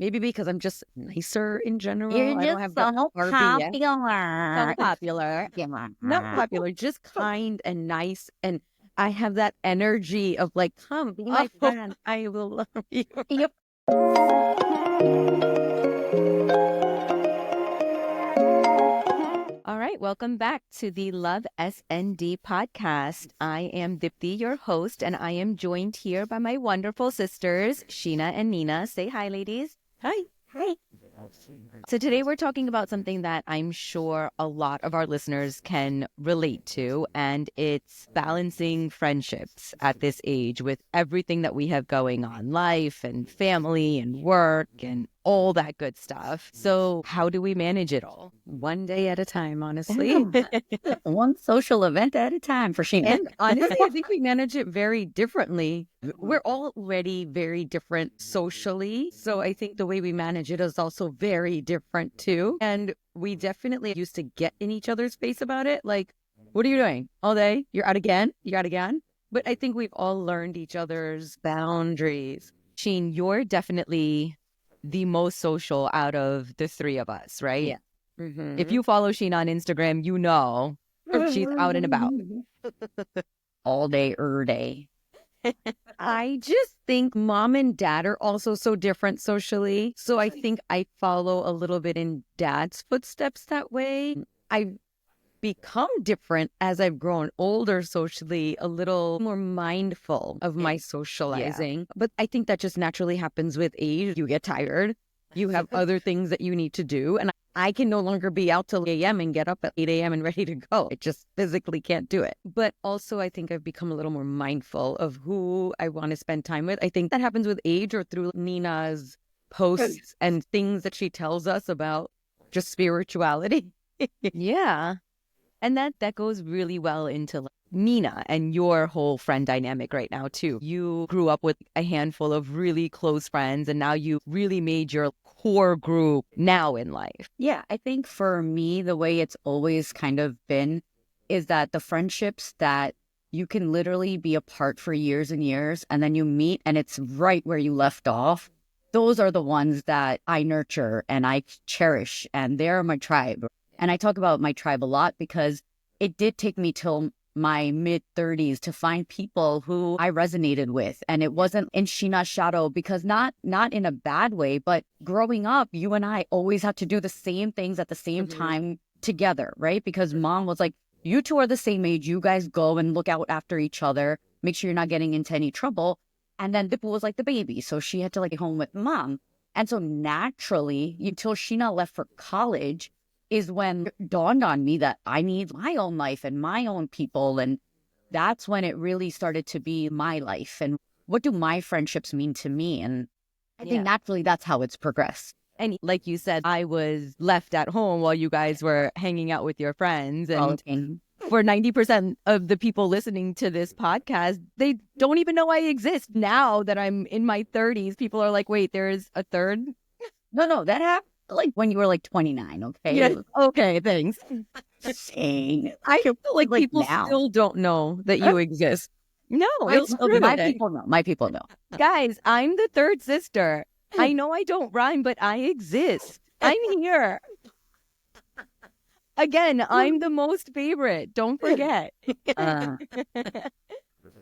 Maybe because I'm just nicer in general. You're I just don't have the so RBS. popular. So popular. Not popular, just kind and nice. And I have that energy of like, come be my friend. I will love you. Yep. All right, welcome back to the Love SND podcast. I am Dipti, your host, and I am joined here by my wonderful sisters, Sheena and Nina. Say hi, ladies. Hi. Hi. So today we're talking about something that I'm sure a lot of our listeners can relate to, and it's balancing friendships at this age with everything that we have going on, life and family and work and all that good stuff. So how do we manage it all? One day at a time, honestly. One social event at a time for Sheena. And honestly, I think we manage it very differently. We're already very different socially. So I think the way we manage it is also very different too. And we definitely used to get in each other's face about it. Like, what are you doing all day? You're out again? You out again? But I think we've all learned each other's boundaries. Sheen, you're definitely the most social out of the three of us, right? Yeah. Mm-hmm. If you follow Sheen on Instagram, you know she's out and about. All day, day. I just think mom and dad are also so different socially. So I think I follow a little bit in dad's footsteps that way. I've become different as I've grown older socially, a little more mindful of my socializing. But I think that just naturally happens with age. You get tired. You have other things that you need to do. And I can no longer be out till 8 a.m. and get up at 8 a.m. and ready to go. I just physically can't do it. But also, I think I've become a little more mindful of who I want to spend time with. I think that happens with age or through Nina's posts and things that she tells us about just spirituality. Yeah. And that goes really well into Nina and your whole friend dynamic right now, too. You grew up with a handful of really close friends, and now you really made your core group now in life. Yeah, I think for me, the way it's always kind of been is that the friendships that you can literally be apart for years and years, and then you meet and it's right where you left off. Those are the ones that I nurture and I cherish, and they're my tribe. And I talk about my tribe a lot because it did take me till my mid-30s to find people who I resonated with. And it wasn't in Sheena's shadow, because not in a bad way, but growing up, you and I always had to do the same things at the same time together, right? Because mom was like, you two are the same age. You guys go and look out after each other. Make sure you're not getting into any trouble. And then Dipple was like the baby. So she had to like home with mom. And so naturally, until Sheena left for college, is when it dawned on me that I need my own life and my own people. And that's when it really started to be my life. And what do my friendships mean to me? And I think naturally that's how it's progressed. And like you said, I was left at home while you guys were hanging out with your friends. And for 90% of the people listening to this podcast, they don't even know I exist. Now that I'm in my 30s, people are like, wait, there's a third? No, that happened like when you were like 29, okay? Yeah. Okay, thanks. Saying. I feel like people now. still don't know that you exist. No, it's true. My people know. My people know. Guys, I'm the third sister. I know I don't rhyme, but I exist. I'm here. Again, I'm the most favorite. Don't forget. I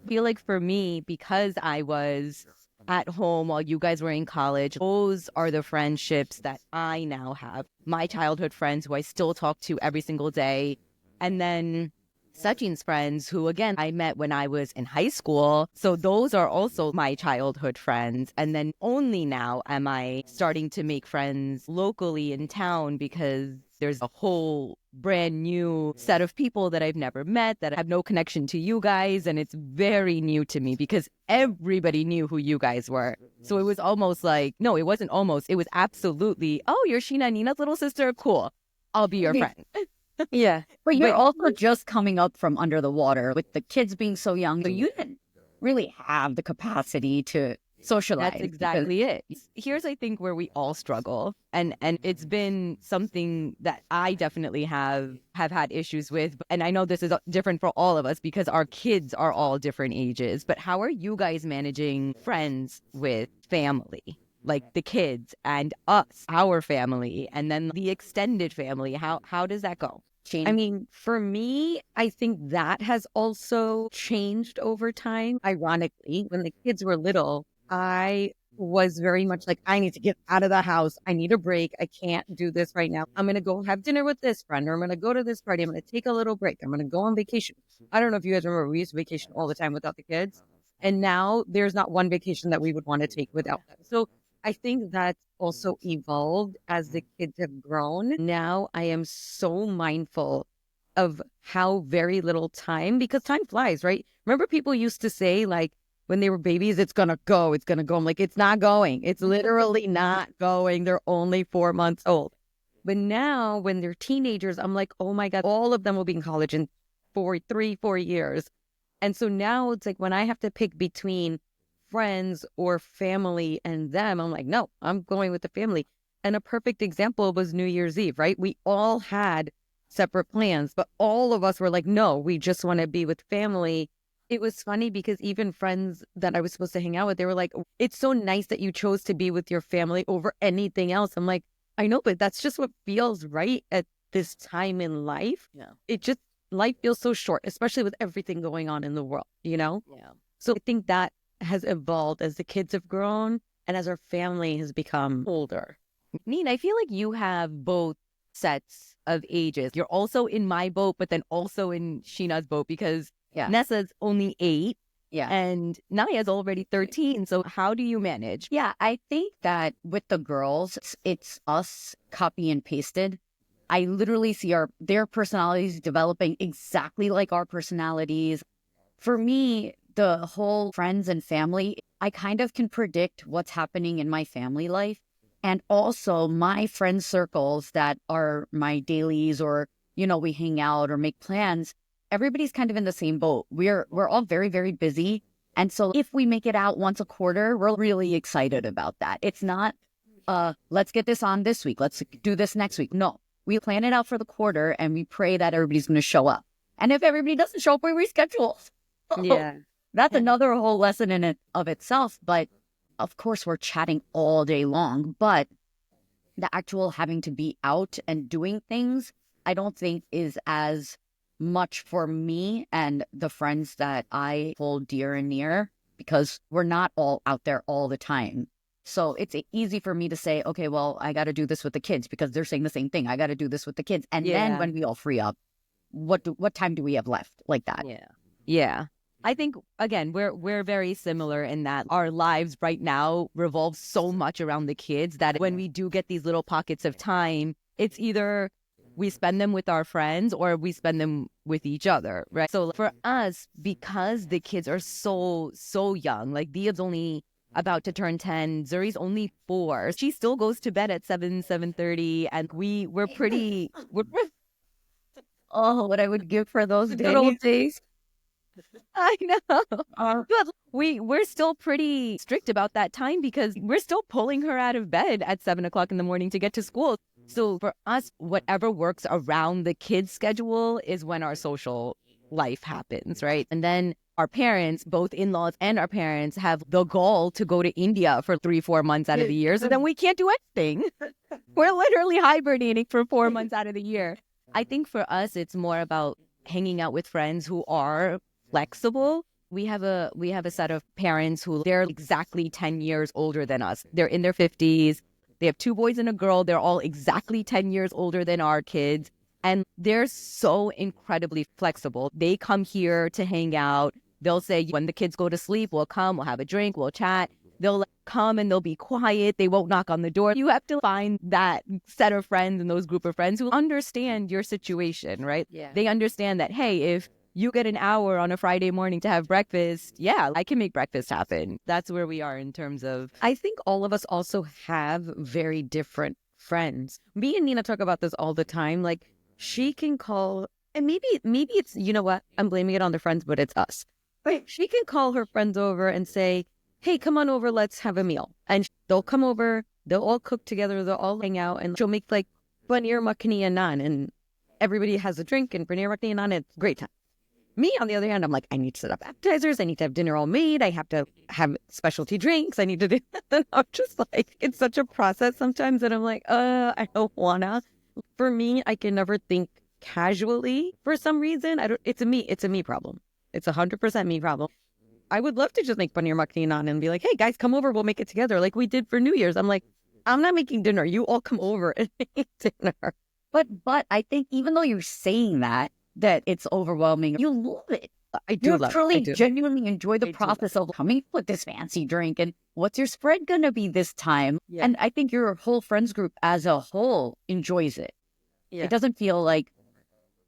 feel like for me, because I was at home while you guys were in college, those are the friendships that I now have. My childhood friends who I still talk to every single day. And then Sachin's friends who, again, I met when I was in high school. So those are also my childhood friends. And then only now am I starting to make friends locally in town, because there's a whole brand new set of people that I've never met, that have no connection to you guys. And it's very new to me because everybody knew who you guys were. So it was almost like, no, it wasn't almost. It was absolutely, oh, you're Sheena Nina's little sister. Cool. I'll be your friend. Yeah. But you're also just coming up from under the water with the kids being so young. So you didn't really have the capacity to socialize. That's exactly it. Here's, I think, where we all struggle. And it's been something that I definitely have had issues with. And I know this is different for all of us because our kids are all different ages. But how are you guys managing friends with family? like the kids and us, our family, and then the extended family? How does that go? I mean, for me, I think that has also changed over time. Ironically, when the kids were little, I was very much like, I need to get out of the house. I need a break. I can't do this right now. I'm going to go have dinner with this friend, or I'm going to go to this party. I'm going to take a little break. I'm going to go on vacation. I don't know if you guys remember, we used to vacation all the time without the kids. And now there's not one vacation that we would want to take without them. So I think that's also evolved as the kids have grown. Now I am so mindful of how very little time, because time flies, right? Remember people used to say, like, when they were babies, it's going to go, it's going to go. I'm like, it's not going. It's literally not going. They're only 4 months old. But now when they're teenagers, I'm like, oh my God, all of them will be in college in 4 years. And so now it's like when I have to pick between friends or family and them, I'm like, no, I'm going with the family. And a perfect example was New Year's Eve, right? We all had separate plans, but all of us were like, no, we just want to be with family. It was funny because even friends that I was supposed to hang out with, they were like, it's so nice that you chose to be with your family over anything else. I'm like, I know, but that's just what feels right at this time in life. Yeah. Life feels so short, especially with everything going on in the world, Yeah. So I think that has evolved as the kids have grown and as our family has become older. Neen, I feel like you have both sets of ages. You're also in my boat, but then also in Sheena's boat, because Nessa's only 8 and Naya's already 13. So how do you manage? Yeah, I think that with the girls, it's us copy and pasted. I literally see their personalities developing exactly like our personalities. For me, the whole friends and family, I kind of can predict what's happening in my family life. And also my friend circles that are my dailies, or, we hang out or make plans. Everybody's kind of in the same boat. We're all very, very busy. And so if we make it out once a quarter, we're really excited about that. It's not, let's get this on this week. Let's do this next week. No, we plan it out for the quarter and we pray that everybody's going to show up. And if everybody doesn't show up, we reschedule. Yeah. That's another whole lesson in it of itself. But of course, we're chatting all day long. But the actual having to be out and doing things, I don't think is as much for me and the friends that I hold dear and near, because we're not all out there all the time. So it's easy for me to say, okay, well, I got to do this with the kids because they're saying the same thing. I got to do this with the kids. And then when we all free up, what time do we have left, like that? Yeah. I think, again, we're very similar in that our lives right now revolve so much around the kids that when we do get these little pockets of time, it's either we spend them with our friends or we spend them with each other, right? So for us, because the kids are so young, like Dia's only about to turn 10, Zuri's only 4. She still goes to bed at 7:30, and we're pretty... Oh, what I would give for those Good old days. I know. But we're still pretty strict about that time because we're still pulling her out of bed at 7 o'clock in the morning to get to school. So for us, whatever works around the kids' schedule is when our social life happens, right? And then our parents, both in-laws and our parents, have the goal to go to India for 3-4 months out of the year. So then we can't do anything. We're literally hibernating for 4 months out of the year. I think for us, it's more about hanging out with friends who are flexible. We have a set of parents who they're exactly 10 years older than us. They're in their 50s. They have 2 boys and a girl. They're all exactly 10 years older than our kids. And they're so incredibly flexible. They come here to hang out. They'll say, when the kids go to sleep, we'll come, we'll have a drink, we'll chat. They'll come and they'll be quiet. They won't knock on the door. You have to find that set of friends and those group of friends who understand your situation, right? Yeah. They understand that, hey, if you get an hour on a Friday morning to have breakfast, I can make breakfast happen. That's where we are in terms of... I think all of us also have very different friends. Me and Nina talk about this all the time. Like, she can call, and maybe it's, you know what, I'm blaming it on the friends, but it's us. But she can call her friends over and say, hey, come on over, let's have a meal. And they'll come over, they'll all cook together, they'll all hang out, and she'll make like paneer makhani and naan, and everybody has a drink and paneer makhani and naan, and it's a great time. Me, on the other hand, I'm like, I need to set up appetizers. I need to have dinner all made. I have to have specialty drinks. I need to do that. I'm just like, it's such a process sometimes that I'm like, I don't wanna. For me, I can never think casually for some reason. I don't, it's a me problem. It's 100% me problem. I would love to just make paneer makhni naan and be like, hey guys, come over. We'll make it together like we did for New Year's. I'm like, I'm not making dinner. You all come over and make dinner. But I think even though you're saying that it's overwhelming, you love it. I do You love truly, it. I do. genuinely enjoy the I do. process of coming up with this fancy drink and what's your spread gonna be this time. Yeah. And I think your whole friends group as a whole enjoys it. Yeah. It doesn't feel like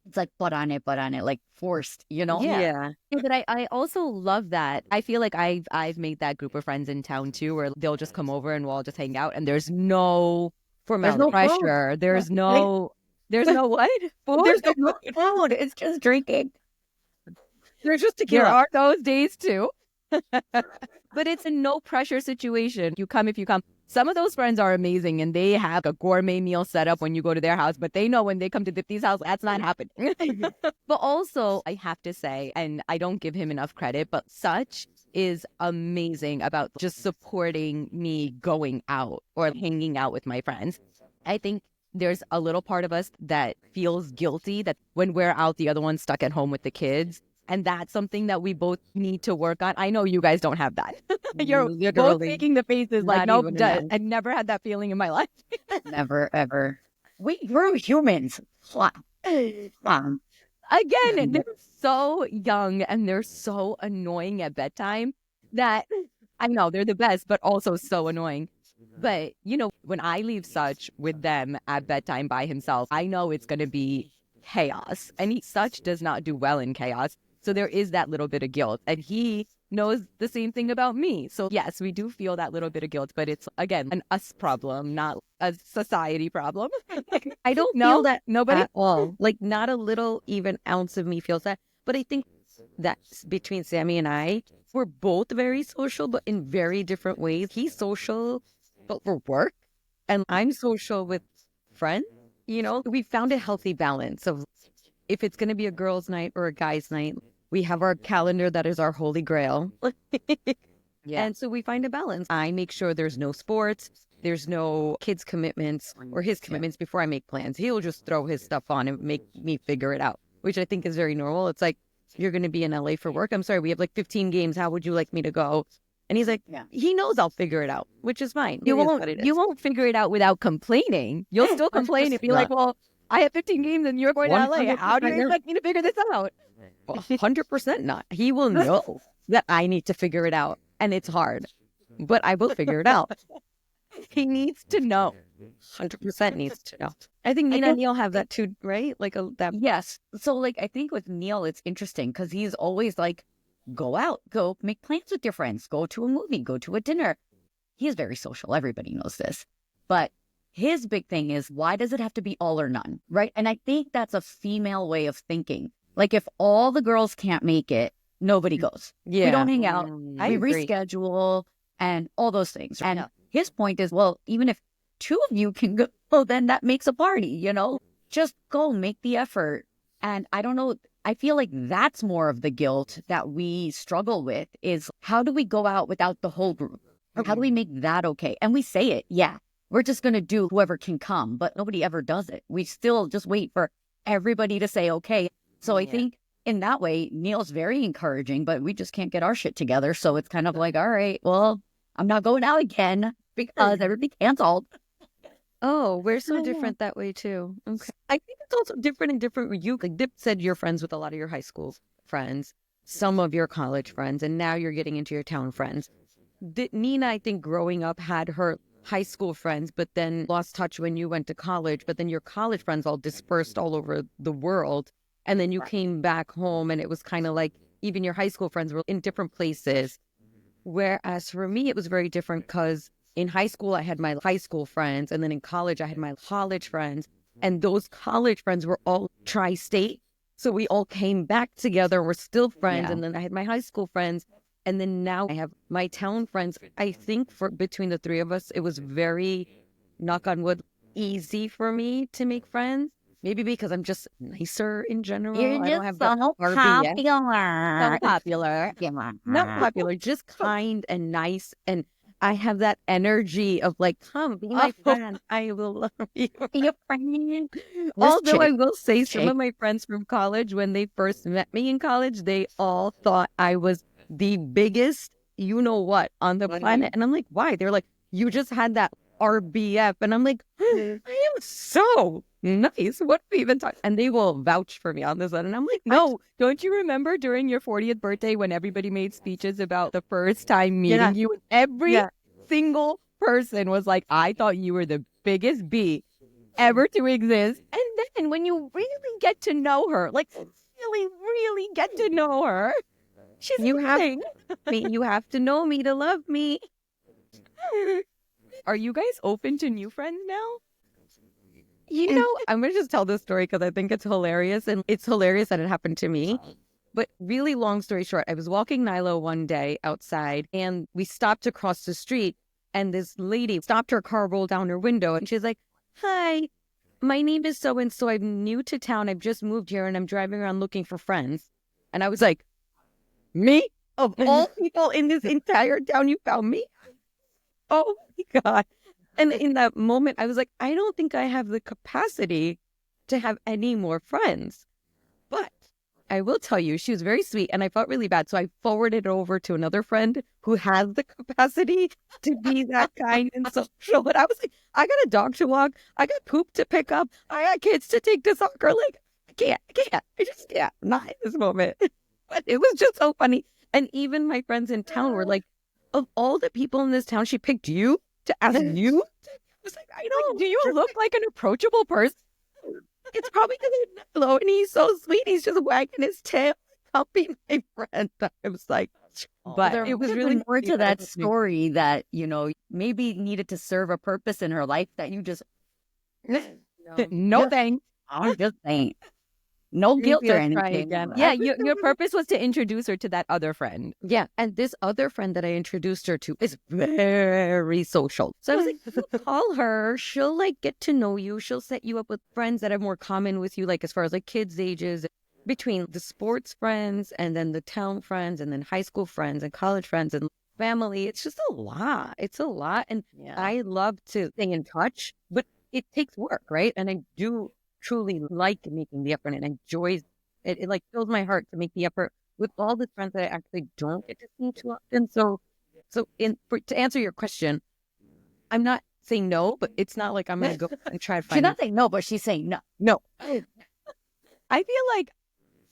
it's like put on it, like forced, you know? Yeah. But I also love that. I feel like I've made that group of friends in town too, where they'll just come over and we'll all just hang out, and there's no Formality. pressure. There's no what? Food? There's no food. It's just drinking. There's just There tequila. are those days too. But it's a no pressure situation. You come if you come. Some of those friends are amazing and they have a gourmet meal set up when you go to their house, but they know when they come to Dipti's house, that's not happening. But also, I have to say, and I don't give him enough credit, but Such is amazing about just supporting me going out or hanging out with my friends. I think there's a little part of us that feels guilty that when we're out, the other one's stuck at home with the kids. And that's something that we both need to work on. I know you guys don't have that. You're both Literally. making the faces like, Not nope, even an I never had that feeling in my life. Never, ever. We're humans. Wow. Again, they're so young and they're so annoying at bedtime that I know they're the best, but also so annoying. But, you know, when I leave Such with them at bedtime by himself, I know it's going to be chaos. And Such does not do well in chaos. So there is that little bit of guilt. And he knows the same thing about me. So yes, we do feel that little bit of guilt, but it's, again, an us problem, not a society problem. I don't No, feel that nobody? at all. Like, not a little even ounce of me feels that. But I think that between Sammy and I, we're both very social, but in very different ways. He's social, but for work, and I'm social with friends. You know, we found a healthy balance of if it's going to be a girls' night or a guys' night, we have our calendar that is our holy grail. Yeah. And so we find a balance. I make sure there's no sports, there's no kids' commitments or his commitments before I make plans. He'll just throw his stuff on and make me figure it out, which I think is very normal. It's like, you're going to be in LA for work. I'm sorry, we have like 15 games. How would you like me to go? And he's like, he knows I'll figure it out, which is fine. You It is what it is. won't figure it out without complaining. You'll still complain and be like, well, I have 15 games and you're going to LA. How do you 100% expect me to figure this out? 100% not. He will know that I need to figure it out. And it's hard, but I will figure it out. He needs to know. 100% needs to know. I think Nina and Neil have that too, right? Like that. Yes. So, like, I think with Neil, it's interesting because he's always like, go out, go make plans with your friends, go to a movie, go to a dinner. He's very social. Everybody knows this. But his big thing is, why does it have to be all or none? Right. And I think that's a female way of thinking. Like, if all the girls can't make it, nobody goes. Yeah. We don't hang out. I We agree. reschedule and all those things. And his point is, well, even if two of you can go, well, then that makes a party, you know? Just go, make the effort. And I don't know, I feel like that's more of the guilt that we struggle with is how do we go out without the whole group? How do we make that okay? And we say it, yeah, we're just going to do whoever can come, but nobody ever does it. We still just wait for everybody to say okay. So I think in that way, Neil's very encouraging, but we just can't get our shit together. So it's kind of like, all right, well, I'm not going out again because everything canceled. Oh, we're so different that way too. Okay. I think it's also different and different with you. Like Dip said, you're friends with a lot of your high school friends, some of your college friends, and now you're getting into your town friends. Nina, I think growing up had her high school friends, but then lost touch when you went to college, but then your college friends all dispersed all over the world. And then you came back home and it was kind of like even your high school friends were in different places. Whereas for me, it was very different because in high school, I had my high school friends. And then in college, I had my college friends. And those college friends were all tri-state. So we all came back together. We're still friends. Yeah. And then I had my high school friends. And then now I have my town friends. I think for between the three of us, it was very, knock on wood, easy for me to make friends. Maybe because I'm just nicer in general. You're I don't just have the so RBF. popular. So popular. Not popular, just kind and nice. And I have that energy of like, come be my friend. I will love you. Your friend. Although I will say some of my friends from college, when they first met me in college, they all thought I was the biggest you know what on the planet. And I'm like, why? They're like, you just had that RBF. And I'm like, I am so nice. What are we even talking? And they will vouch for me on this one. And I'm like, No, don't you remember during your 40th birthday when everybody made speeches about the first time meeting you? Every single person was like, I thought you were the biggest B ever to exist. And then when you really get to know her, like really, really get to know her, she's you have amazing. me. You have to know me to love me. Are you guys open to new friends now? You know, I'm going to just tell this story because I think it's hilarious. And it's hilarious that it happened to me. But really long story short, I was walking Nilo one day outside and we stopped across the street and this lady stopped her car, rolled down her window and she's like, hi, my name is so-and-so. I'm new to town. I've just moved here and I'm driving around looking for friends. And I was like, me? Of all people in this entire town, you found me? Oh my God. And in that moment, I was like, I don't think I have the capacity to have any more friends. But I will tell you, she was very sweet and I felt really bad. So I forwarded it over to another friend who has the capacity to be that kind and social. But I was like, I got a dog to walk. I got poop to pick up. I got kids to take to soccer. Like, I can't. I just can't. Not in this moment. But it was just so funny. And even my friends in town were like, of all the people in this town, she picked you to ask you? I was like, I know. Like, do you look like an approachable person? It's probably because it's Nilo and he's so sweet. He's just wagging his tail. I'll be my friend. I was like, but There it was must have really been more to that interesting. story that, you know, maybe needed to serve a purpose in her life that you just, No thanks. I'm just saying. No guilt Maybe or I'll try anything. again. Yeah, your purpose was to introduce her to that other friend. Yeah, and this other friend that I introduced her to is very social. So I was like, you call her. She'll like get to know you. She'll set you up with friends that are more common with you, like as far as like kids' ages, between the sports friends and then the town friends and then high school friends and college friends and family. It's just a lot. It's a lot. And I love to stay in touch, but it takes work, right? And I do truly like making the effort and enjoy it. It like fills my heart to make the effort with all the friends that I actually don't get to see too often. So to answer your question, I'm not saying no, but it's not like I'm going to go and try to She's find not saying no, but she's saying no. no. I feel like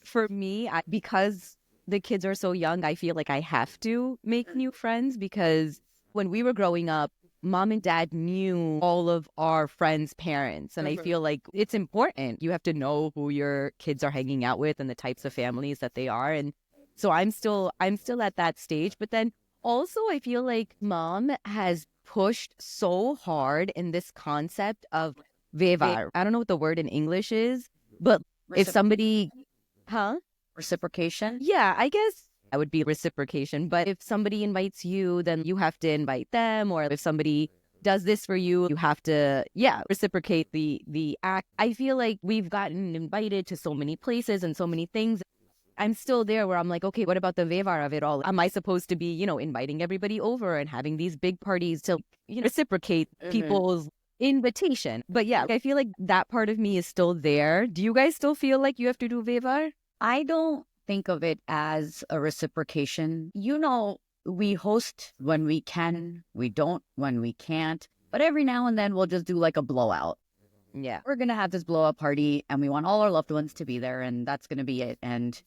for me, because the kids are so young, I feel like I have to make new friends because when we were growing up, mom and dad knew all of our friends' parents. And I feel like it's important. You have to know who your kids are hanging out with and the types of families that they are. And so I'm still at that stage. But then also I feel like mom has pushed so hard in this concept of vevar. I don't know what the word in English is, but if somebody, Reciprocation? yeah, I guess that would be reciprocation. But if somebody invites you, then you have to invite them. Or if somebody does this for you, you have to, reciprocate the act. I feel like we've gotten invited to so many places and so many things. I'm still there where I'm like, okay, what about the vevar of it all? Am I supposed to be, inviting everybody over and having these big parties to, reciprocate people's invitation? But yeah, I feel like that part of me is still there. Do you guys still feel like you have to do vevar? I don't think of it as a reciprocation. You know, we host when we can, we don't when we can't. But every now and then we'll just do like a blowout. Yeah. We're going to have this blowout party and we want all our loved ones to be there and that's going to be it. And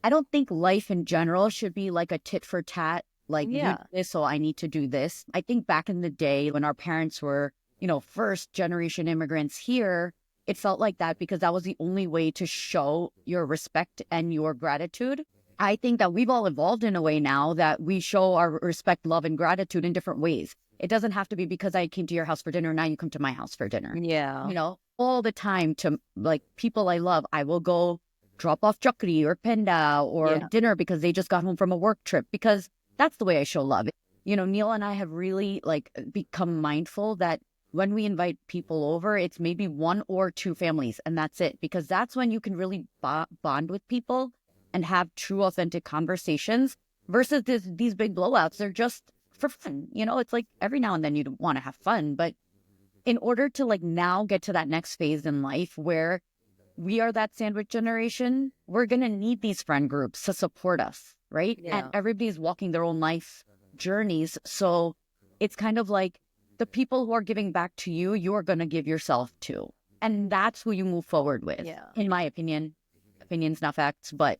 I don't think life in general should be like a tit for tat. Like, you do this, so I need to do this. I think back in the day when our parents were, first generation immigrants here, it felt like that because that was the only way to show your respect and your gratitude. I think that we've all evolved in a way now that we show our respect, love, and gratitude in different ways. It doesn't have to be because I came to your house for dinner, now you come to my house for dinner. Yeah. All the time to like people I love, I will go drop off chakri or penda or dinner because they just got home from a work trip because that's the way I show love. Neil and I have really like become mindful that when we invite people over, it's maybe 1 or 2 families, and that's it. Because that's when you can really bond with people and have true, authentic conversations versus these big blowouts. They're just for fun. It's like every now and then you want to have fun. But in order to like now get to that next phase in life where we are that sandwich generation, we're going to need these friend groups to support us, right? Yeah. And everybody's walking their own life journeys. So it's kind of like the people who are giving back to you, you are going to give yourself to. And that's who you move forward with, in my opinion. Opinions, not facts. But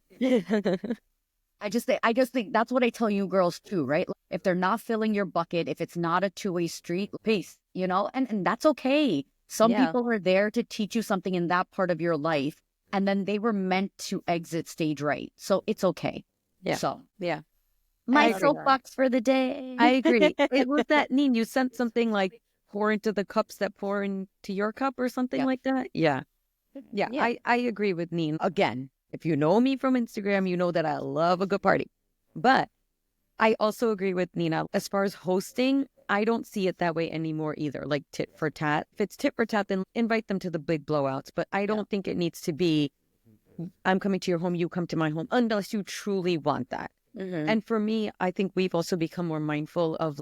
I just think that's what I tell you girls too, right? If they're not filling your bucket, if it's not a two-way street, peace, and that's okay. Some people are there to teach you something in that part of your life, and then they were meant to exit stage right. So it's okay. Yeah. So, yeah. My soapbox for the day. I agree. It was that Neen. You sent something like pour into the cups that pour into your cup or something like that. Yeah. I agree with Neen. Again, if you know me from Instagram, you know that I love a good party. But I also agree with Nina. As far as hosting, I don't see it that way anymore either. Like tit for tat. If it's tit for tat, then invite them to the big blowouts. But I don't think it needs to be, I'm coming to your home, you come to my home, unless you truly want that. Mm-hmm. And for me, I think we've also become more mindful of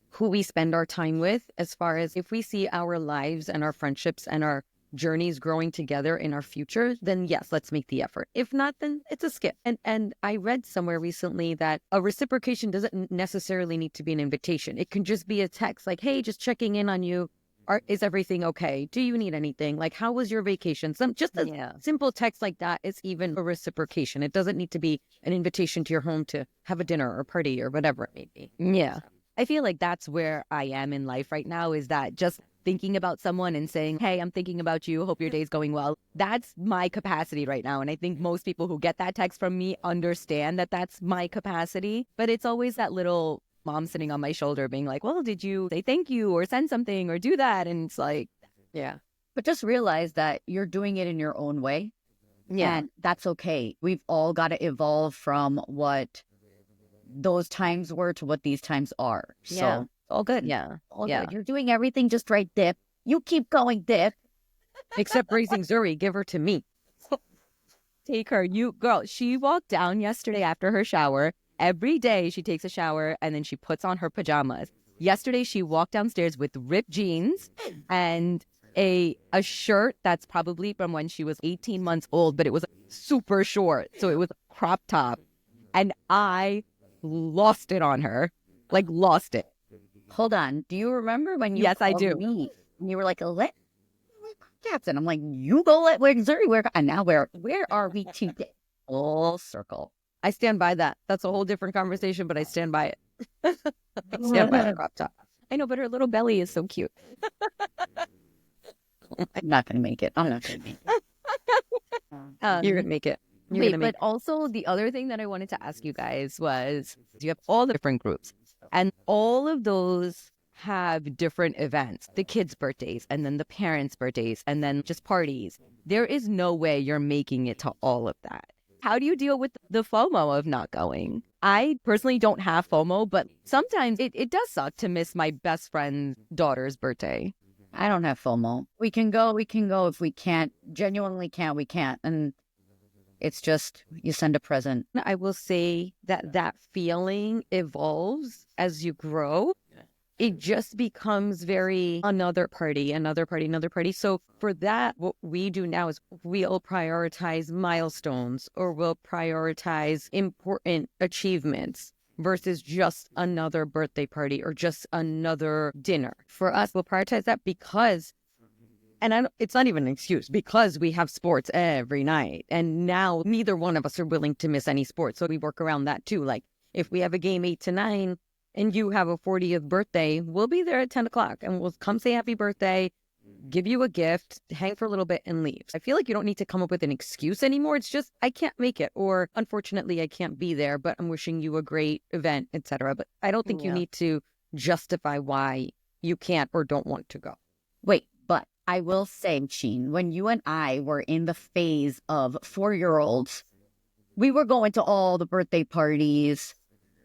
who we spend our time with, as far as if we see our lives and our friendships and our journeys growing together in our future, then yes, let's make the effort. If not, then it's a skip. And I read somewhere recently that a reciprocation doesn't necessarily need to be an invitation. It can just be a text like, hey, just checking in on you. Is everything okay? Do you need anything? Like, how was your vacation? Just a simple text like that is even a reciprocation. It doesn't need to be an invitation to your home to have a dinner or party or whatever it may be. Yeah. I feel like that's where I am in life right now, is that just thinking about someone and saying, hey, I'm thinking about you. Hope your day's going well. That's my capacity right now. And I think most people who get that text from me understand that that's my capacity. But it's always that little mom sitting on my shoulder being like, well, did you say thank you or send something or do that? And it's like, yeah. But just realize that you're doing it in your own way. Yeah. And that's okay. We've all got to evolve from what those times were to what these times are. So all good. Yeah. All good. You're doing everything just right, Dip. You keep going, Dip. Except raising Zuri, give her to me. Take her. Girl, she walked down yesterday after her shower. Every day she takes a shower and then she puts on her pajamas. Yesterday she walked downstairs with ripped jeans and a shirt that's probably from when she was 18 months old, but it was super short. So it was a crop top. And I lost it on her. Like, lost it. Hold on. Do you remember when you Yes, I called do. me and you were like, let Captain? I'm like, you go let Zuri wear. And now where are we today? Full circle. I stand by that. That's a whole different conversation, but I stand by it. I stand by the crop top. I know, but her little belly is so cute. I'm not going to make it. I'm not going to make it. You're going to make it. But also the other thing that I wanted to ask you guys was, you have all the different groups and all of those have different events, the kids' birthdays and then the parents' birthdays and then just parties. There is no way you're making it to all of that. How do you deal with the FOMO of not going? I personally don't have FOMO, but sometimes it does suck to miss my best friend's daughter's birthday. I don't have FOMO. We can go. If we can't, genuinely can't, we can't. And it's just, you send a present. I will say that feeling evolves as you grow. It just becomes very another party. So for that, what we do now is we'll prioritize milestones or we'll prioritize important achievements versus just another birthday party or just another dinner. For us, we'll prioritize that because, and it's not even an excuse, because we have sports every night. And now neither one of us are willing to miss any sports. So we work around that too. Like if we have a game 8 to 9, and you have a 40th birthday, we'll be there at 10 o'clock and we'll come say happy birthday, give you a gift, hang for a little bit and leave. I feel like you don't need to come up with an excuse anymore. It's just, I can't make it, or unfortunately I can't be there, but I'm wishing you a great event, etc. But I don't think you need to justify why you can't or don't want to go. Wait, but I will say, Sheen, when you and I were in the phase of 4-year-olds, we were going to all the birthday parties.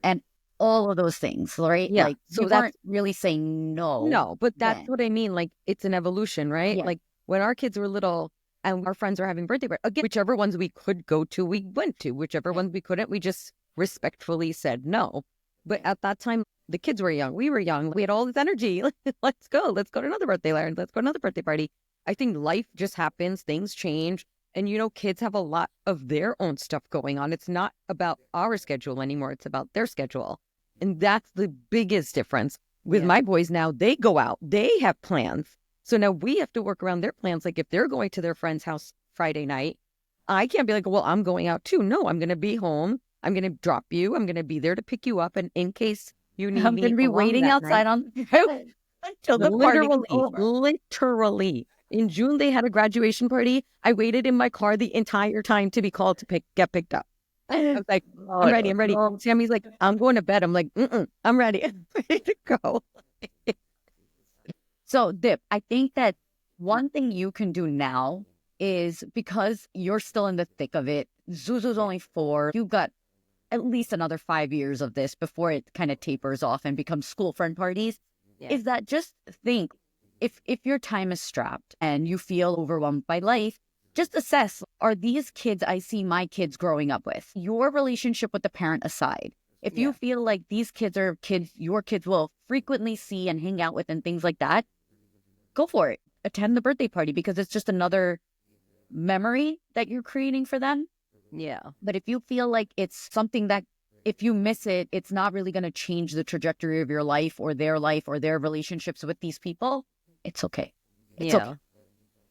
And all of those things, right? Yeah. Like, So you that's weren't really saying no. no, but that's then. what I mean. Like it's an evolution, right? Yeah. Like when our kids were little and our friends were having birthday parties, again, whichever ones we could go to, we went to. Whichever ones we couldn't, we just respectfully said no. But at that time, the kids were young. We were young. We had all this energy. Let's go. Let's go to another birthday party. Let's go to another birthday party. I think life just happens. Things change. And, kids have a lot of their own stuff going on. It's not about our schedule anymore. It's about their schedule. And that's the biggest difference. With my boys now, they go out. They have plans. So now we have to work around their plans. Like if they're going to their friend's house Friday night, I can't be like, well, I'm going out too. No, I'm going to be home. I'm going to drop you. I'm going to be there to pick you up. And in case you need I'm me going to be along waiting that outside night, on until the party is over. literally. In June, they had a graduation party. I waited in my car the entire time to be called to get picked up. I was like, I'm ready. I'm ready. Sammy's like, I'm going to bed. I'm like, I'm ready. I'm ready to go. So, Dip, I think that one thing you can do now is, because you're still in the thick of it, Zuzu's only 4, you've got at least another 5 years of this before it kind of tapers off and becomes school friend parties, is that just think, if your time is strapped and you feel overwhelmed by life, just assess, are these kids I see my kids growing up with? Your relationship with the parent aside. If you feel like these kids are kids your kids will frequently see and hang out with and things like that, go for it. Attend the birthday party, because it's just another memory that you're creating for them. Yeah. But if you feel like it's something that if you miss it, it's not really going to change the trajectory of your life or their relationships with these people, it's okay. It's okay.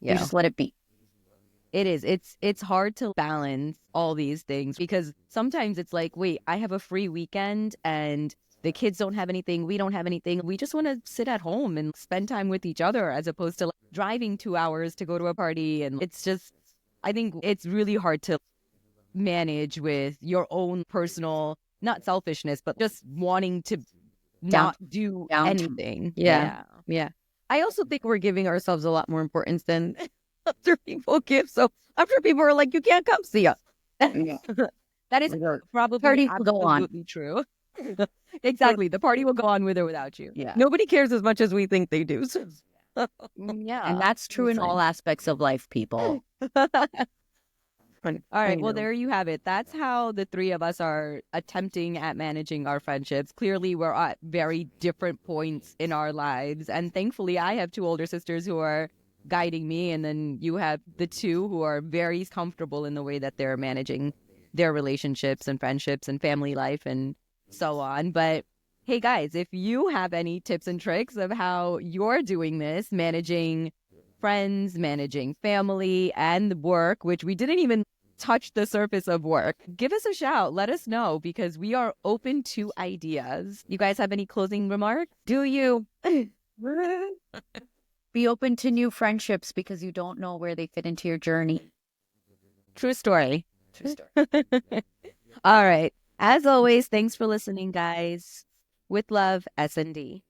Yeah. You just let it be. It is. It's hard to balance all these things, because sometimes it's like, wait, I have a free weekend and the kids don't have anything. We don't have anything. We just want to sit at home and spend time with each other, as opposed to driving 2 hours to go to a party. And it's just, I think it's really hard to manage with your own personal, not selfishness, but just wanting to not do anything. Yeah. I also think we're giving ourselves a lot more importance than other people give. So I'm sure people are like, you can't come see us. That is probably Party will go on. absolutely true. Exactly. The party will go on with or without you. Yeah. Nobody cares as much as we think they do. So. Yeah. And that's true in all aspects of life, people. All right. Well, there you have it. That's how the three of us are attempting at managing our friendships. Clearly, we're at very different points in our lives. And thankfully, I have 2 older sisters who are guiding me. And then you have the 2 who are very comfortable in the way that they're managing their relationships and friendships and family life and so on. But hey, guys, if you have any tips and tricks of how you're doing this, managing friends, managing family and work, which we didn't even touch the surface of work, give us a shout. Let us know, because we are open to ideas. You guys have any closing remarks? Do you? Be open to new friendships, because you don't know where they fit into your journey. True story. True story. All right. As always, thanks for listening, guys. With love, S&D.